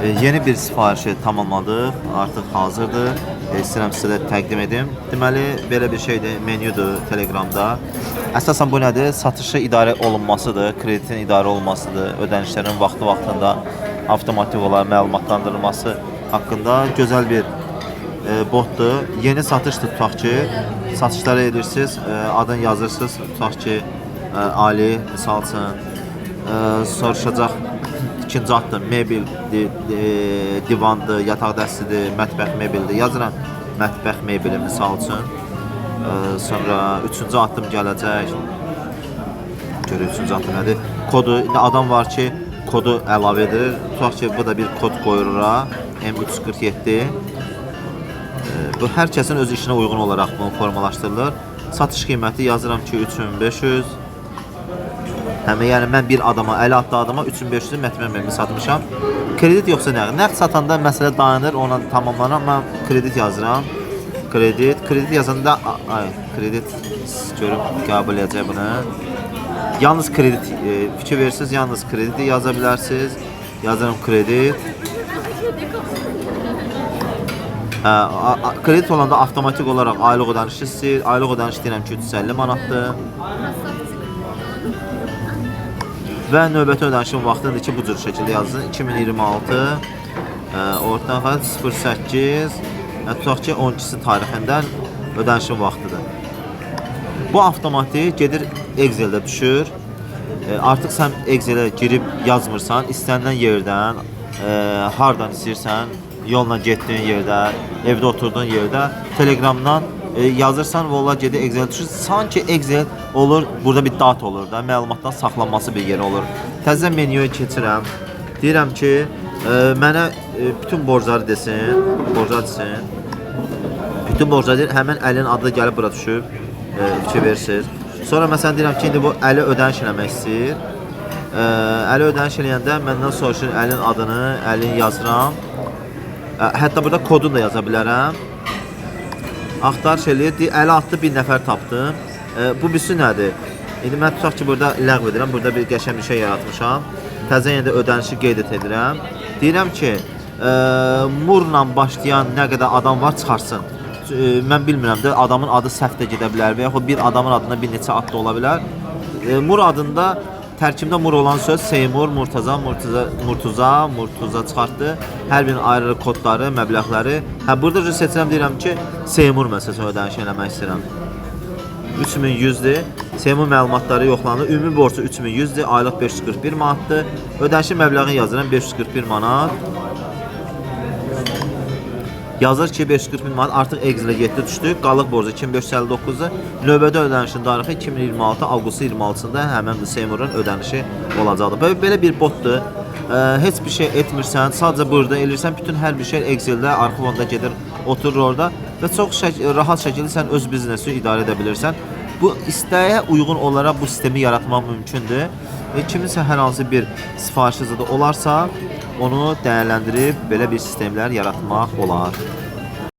Yeni bir sifarişi tamamladıq, artıq hazırdır. İstəyirəm sizə də təqdim edim. Deməli, belə bir şeydir, menyudur Telegramda. Əsasən bu nədir? Satışı idarə olunmasıdır, kreditin idarə olunmasıdır, ödənişlərin vaxtında avtomatik olaraq məlumatlandırılması haqqında gözəl bir botdur. Yeni satışdır, tutaq ki, satışları edirsiniz, adını yazırsınız, tutaq ki, Ali, misal üçün, soruşacaq. İkinci addır, mebeldir, divandır, yataq dəstidir, mətbəx mebeldir. Yazıram mətbəx mebeli misal üçün. Sonra üçüncü addım gələcək. Görək üçüncü addım nədir? Kodu, adam var ki, kodu əlavə edir. Tutaq ki, bu da bir kod qoyurura. M347. Bu hər kəsin öz işinə uyğun olaraq bunu formalaşdırılır. Satış qiyməti yazıram ki, 3500. Həmin yəni mən bir adama, 50 adlı adama 3500 mətbəx satmışam. Kredit yoxsa nə? Nəqd satanda məsələ dayanır, ona tamamlanan mən kredit yazıram. Kredit yazanda kredit görüb qəbul edəcək bunu. Yalnız kredit fikir verirsiniz, yalnız krediti yaza bilərsiniz. Yazıram kredit. Kredit olanda avtomatik olaraq aylıq ödəniş istəyir. Aylıq ödəniş deyirəm ki, 350 manatdır. Və növbəti ödənişin vaxtıdır ki, bu cür şəkildə yazın. 2026 ortadan xətt 08 tutaq ki, 12-si tarixindən ödənişin vaxtıdır. Bu avtomatik gedir Excel'də düşür. Artıq sən Excel'ə girib yazmırsan, istənilən yerdən, hardan istəyirsən, yolla getdiyin yerdə, evdə oturduğun yerdə, Telegramdan yazırsan və onlar gedir Excel düşür. Sanki Excel olur, burada bir dat olur da, məlumatdan saxlanması bir yer olur. Təzə menyuya keçirəm. Deyirəm ki, mənə bütün borcları desin, bütün borcları deyir, həmin əlin adı gəlib bura düşüb, fikir verirsiniz. Sonra məsələn deyirəm ki, indi bu əli ödəniş eləmək istəyir. Əli ödəniş eləyəndə məndən soruşur əlin adını, əlini yazıram. Hətta burada kodunu da yaza bilərəm. Axtarış eləyir, əli adlı bir nəfər tapdım. Bu birisi nədir? İndi mən tutaq ki, burada ləğv edirəm, burada bir qəşəng bir şey yaratmışam. Təzə yenə də ödənişi qeyd edirəm. Deyirəm ki, Murla başlayan nə qədər adam var çıxarsın. Mən bilmirəm də, adamın adı səhv də gedə bilər və yaxud bir adamın adında bir neçə ad da ola bilər. Mur adında tərkibdə Mur olan söz Seymur, Murtuza çıxartdı. Hər birinin ayrı kodları, məbləğləri. Burada seçirəm, deyirəm ki, Seymur məsələn ödəniş eləmək istəyirəm. 3100-dür. Seymur məlumatları yoxlanır. Ümumi borcu 3100-dür. Aylıq 541 manatdır. Ödənişin məbləğini yazıram 541 manat. Yazır ki, 541 manat artıq Excel'ə getdi düşdü. Qalıq borcu 2559-dur. Növbədə ödənişin tarixi 2026 avqustun 26-sında həmin Seymurun ödənişi olacaqdır. Belə bir botdur. Heç bir şey etmirsən, sadəcə burada elirsən, bütün hər bir şey Excel'də, arxivonda gedir, oturur orada və çox rahat şəkildə sən öz biznesini idarə edə bilirsən. Bu istəyə uyğun olaraq bu sistemi yaratmaq mümkündür. Kiminsə hər hansı bir sifarişi olarsa, onu dəyərləndirib belə bir sistemlər yaratmaq olar.